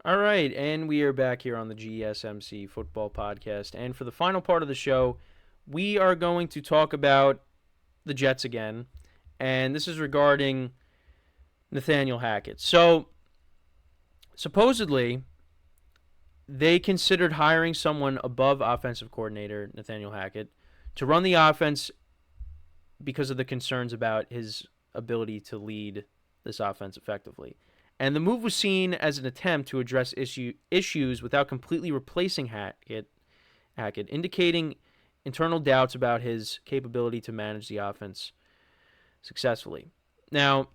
All right, and we are back here on the GSMC Football Podcast. And for the final part of the show, we are going to talk about the Jets again. And this is regarding Nathaniel Hackett. So, supposedly, they considered hiring someone above offensive coordinator Nathaniel Hackett to run the offense because of the concerns about his ability to lead this offense effectively. And the move was seen as an attempt to address issues without completely replacing Hackett, indicating internal doubts about his capability to manage the offense successfully. Now,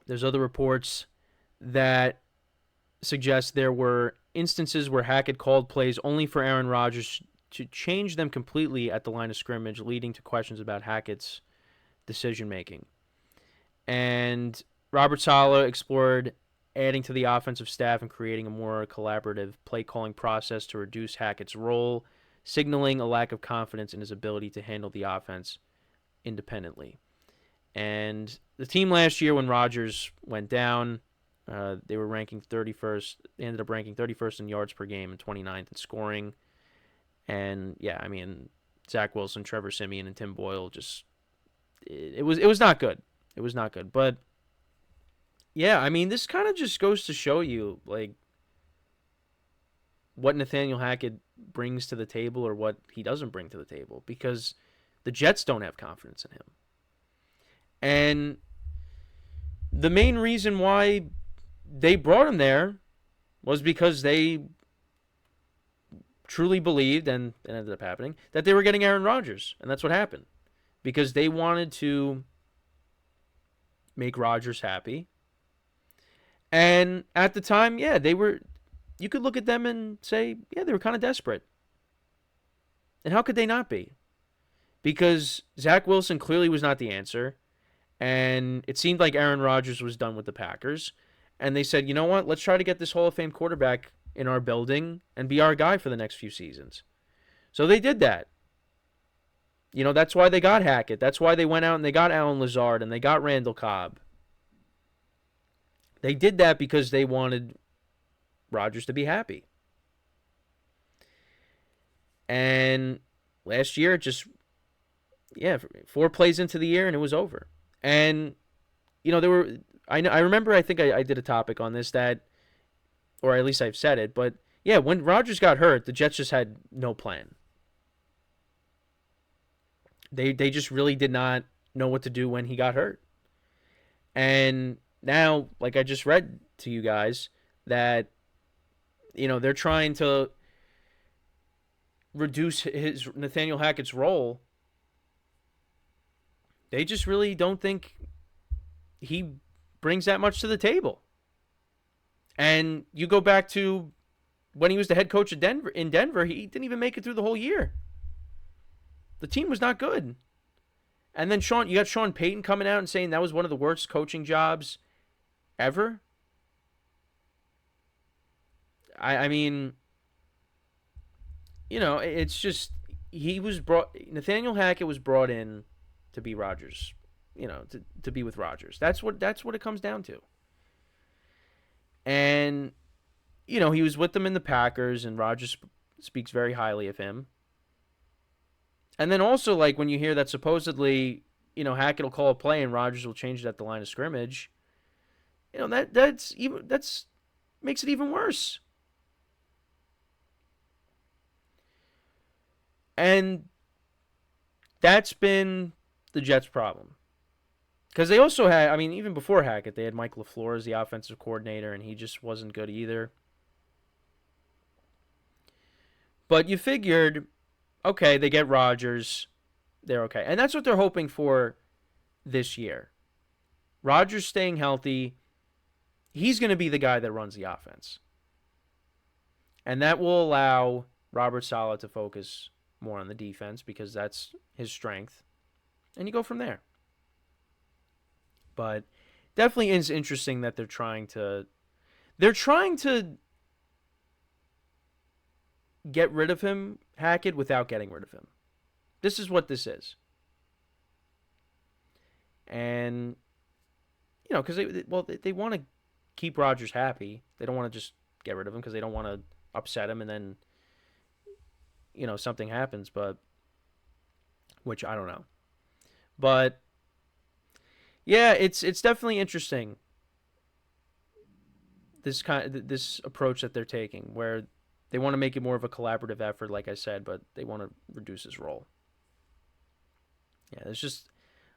there's other reports that suggest there were instances where Hackett called plays only for Aaron Rodgers to change them completely at the line of scrimmage, leading to questions about Hackett's decision-making. And Robert Saleh explored adding to the offensive staff and creating a more collaborative play-calling process to reduce Hackett's role, signaling a lack of confidence in his ability to handle the offense independently. And the team last year, when Rodgers went down, they were ranking 31st. They ended up ranking 31st in yards per game and 29th in scoring. And yeah, I mean, Zach Wilson, Trevor Siemian, and Tim Boyle it was not good. It was not good. But yeah, I mean, this kind of just goes to show you like what Nathaniel Hackett brings to the table or what he doesn't bring to the table, because the Jets don't have confidence in him. And the main reason why they brought him there was because they truly believed, and it ended up happening, that they were getting Aaron Rodgers. And that's what happened. Because they wanted to make Rodgers happy. And at the time, yeah, you could look at them and say, yeah, they were kind of desperate. And how could they not be? Because Zach Wilson clearly was not the answer. And it seemed like Aaron Rodgers was done with the Packers. And they said, you know what? Let's try to get this Hall of Fame quarterback in our building and be our guy for the next few seasons. So they did that. You know, that's why they got Hackett. That's why they went out and they got Alan Lazard and they got Randall Cobb. They did that because they wanted Rodgers to be happy. And last year, it 4 plays into the year and it was over. And, you know, I remember, I think I did a topic on this or at least I've said it, but yeah, when Rodgers got hurt, the Jets just had no plan. They just really did not know what to do when he got hurt. And now, like I just read to you guys, that, you know, they're trying to reduce Nathaniel Hackett's role. They just really don't think he brings that much to the table. And you go back to when he was the head coach of Denver, he didn't even make it through the whole year. The team was not good. And then you got Sean Payton coming out and saying that was one of the worst coaching jobs ever. I mean, you know, it's just Nathaniel Hackett was brought in to be Rodgers, you know, to be with Rodgers. That's what it comes down to. And, you know, he was with them in the Packers, and Rodgers speaks very highly of him. And then also, like, when you hear that supposedly, you know, Hackett will call a play and Rodgers will change it at the line of scrimmage, you know, that's makes it even worse. And that's been the Jets' problem. Because they also had, I mean, even before Hackett, they had Mike LaFleur as the offensive coordinator, and he just wasn't good either. But you figured, okay, they get Rodgers, they're okay. And that's what they're hoping for this year. Rodgers staying healthy, he's going to be the guy that runs the offense. And that will allow Robert Saleh to focus more on the defense because that's his strength. And you go from there. But definitely is interesting that they're trying to get rid of him, Hackett, without getting rid of him. This is what this is. And, you know, because they want to keep Rodgers happy. They don't want to just get rid of him because they don't want to upset him and then, something happens. But which I don't know. But yeah, it's definitely interesting. This approach that they're taking, where they want to make it more of a collaborative effort, like I said, but they want to reduce his role. Yeah, there's just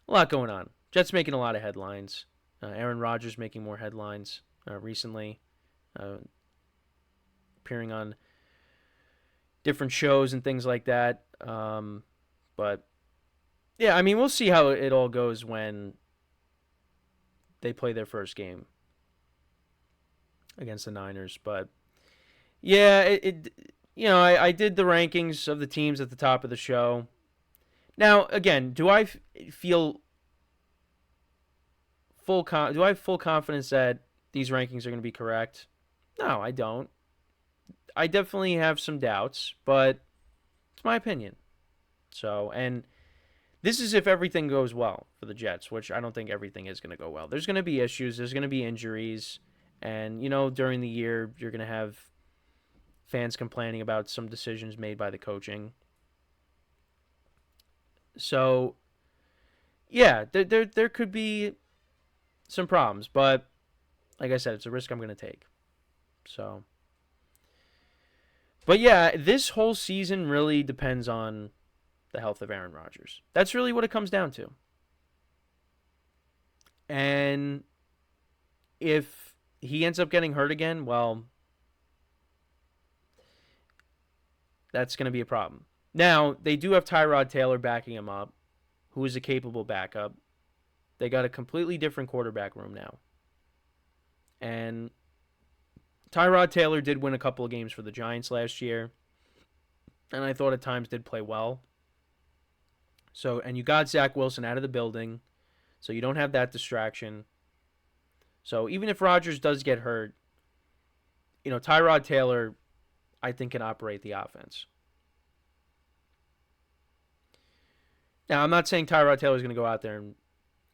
a lot going on. Jets making a lot of headlines. Aaron Rodgers making more headlines recently, appearing on different shows and things like that. But yeah, I mean, we'll see how it all goes when they play their first game against the Niners. But yeah, I did the rankings of the teams at the top of the show. Now, again, do I feel do I have full confidence that these rankings are going to be correct? No, I don't. I definitely have some doubts, but it's my opinion. So, and this is if everything goes well for the Jets, which I don't think everything is going to go well. There's going to be issues. There's going to be injuries. And, during the year, you're going to have fans complaining about some decisions made by the coaching. So, yeah, there could be some problems. But, like I said, it's a risk I'm going to take. So, but yeah, this whole season really depends on the health of Aaron Rodgers. That's really what it comes down to. And if he ends up getting hurt again, well, that's going to be a problem. Now, they do have Tyrod Taylor backing him up, who is a capable backup. They got a completely different quarterback room now. And Tyrod Taylor did win a couple of games for the Giants last year, and I thought at times did play well. So, and you got Zach Wilson out of the building, so you don't have that distraction. So even if Rodgers does get hurt, Tyrod Taylor, I think, can operate the offense. Now, I'm not saying Tyrod Taylor is going to go out there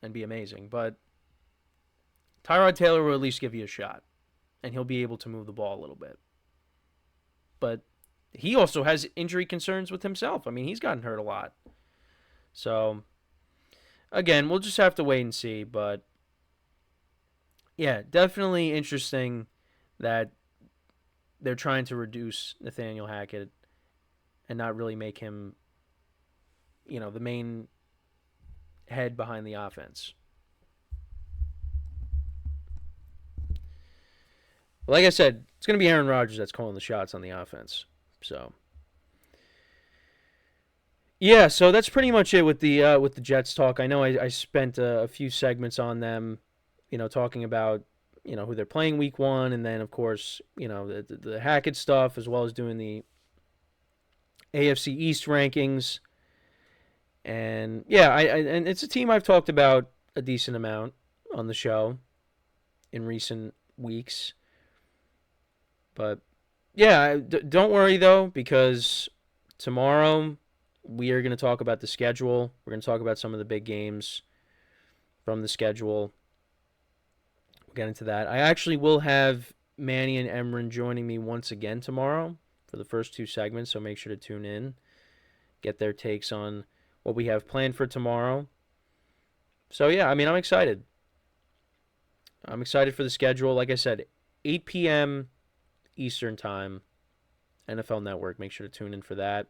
and be amazing, but Tyrod Taylor will at least give you a shot, and he'll be able to move the ball a little bit. But he also has injury concerns with himself. I mean, he's gotten hurt a lot. So, again, we'll just have to wait and see. But, yeah, definitely interesting that they're trying to reduce Nathaniel Hackett and not really make him, the main head behind the offense. Like I said, it's going to be Aaron Rodgers that's calling the shots on the offense. So, yeah, so that's pretty much it with the Jets talk. I know I spent a few segments on them, talking about, who they're playing week 1, and then, of course, the Hackett stuff, as well as doing the AFC East rankings. And, yeah, and it's a team I've talked about a decent amount on the show in recent weeks. But, yeah, don't worry, though, because tomorrow we are going to talk about the schedule. We're going to talk about some of the big games from the schedule. We'll get into that. I actually will have Manny and Emran joining me once again tomorrow for the first 2 segments, so make sure to tune in, get their takes on what we have planned for tomorrow. So, yeah, I mean, I'm excited. I'm excited for the schedule. Like I said, 8 p.m. Eastern Time, NFL Network. Make sure to tune in for that.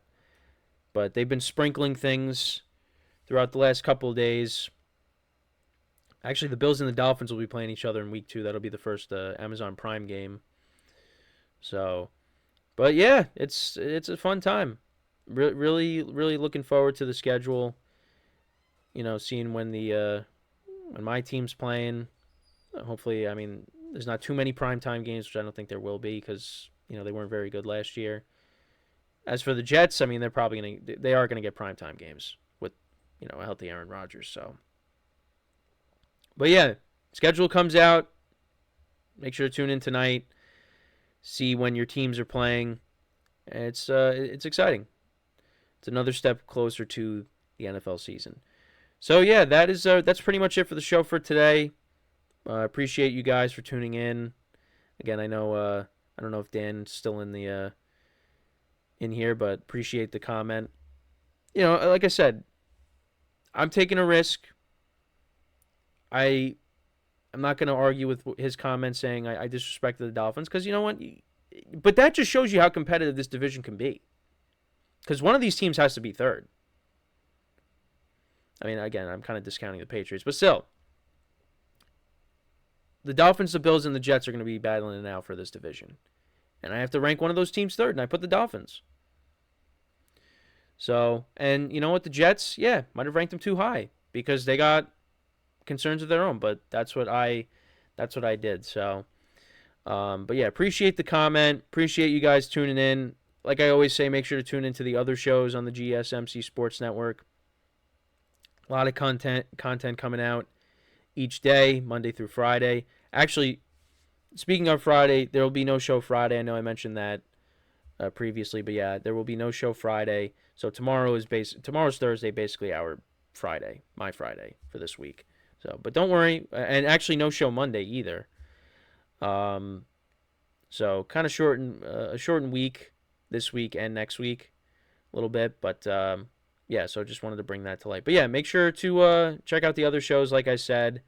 But they've been sprinkling things throughout the last couple of days. Actually, the Bills and the Dolphins will be playing each other in week 2. That'll be the first Amazon Prime game. So, but yeah, it's a fun time. Really looking forward to the schedule. Seeing when when my team's playing. Hopefully, I mean, there's not too many primetime games, which I don't think there will be because they weren't very good last year. As for the Jets, I mean, they are gonna get primetime games with a healthy Aaron Rodgers. So, but yeah, schedule comes out. Make sure to tune in tonight. See when your teams are playing. It's exciting. It's another step closer to the NFL season. So yeah, that's pretty much it for the show for today. Appreciate you guys for tuning in. Again, I know I don't know if Dan's still in here, but appreciate the comment. Like I said, I'm taking a risk. I'm not going to argue with his comments saying I disrespected the Dolphins because you know what? But that just shows you how competitive this division can be. Because one of these teams has to be third. I mean, again, I'm kind of discounting the Patriots, but still, the Dolphins, the Bills, and the Jets are going to be battling it out for this division. And I have to rank one of those teams third, and I put the Dolphins. So, and you know what? The Jets, yeah, might have ranked them too high because they got concerns of their own, but that's what I did. So, but yeah, appreciate the comment. Appreciate you guys tuning in. Like I always say, make sure to tune into the other shows on the GSMC Sports Network. A lot of content coming out each day, Monday through Friday. Actually, speaking of Friday, there will be no show Friday. I know I mentioned that previously, but yeah, there will be no show Friday. So tomorrow's Thursday, basically our Friday, my Friday for this week. So, but don't worry, and actually no show Monday either. So kind of a shortened week this week and next week, a little bit, but yeah. So just wanted to bring that to light. But yeah, make sure to check out the other shows. Like I said,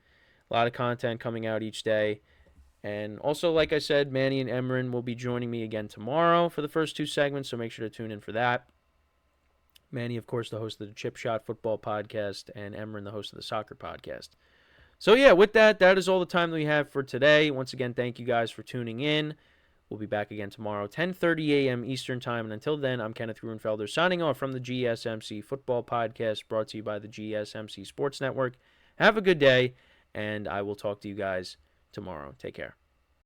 a lot of content coming out each day. And also, like I said, Manny and Emran will be joining me again tomorrow for the first two segments, so make sure to tune in for that. Manny, of course, the host of the Chip Shot Football Podcast, and Emran, the host of the Soccer Podcast. So, yeah, with that is all the time that we have for today. Once again, thank you guys for tuning in. We'll be back again tomorrow, 10:30 a.m. Eastern Time. And until then, I'm Kenneth Gruenfelder signing off from the GSMC Football Podcast, brought to you by the GSMC Sports Network. Have a good day, and I will talk to you guys tomorrow. Take care.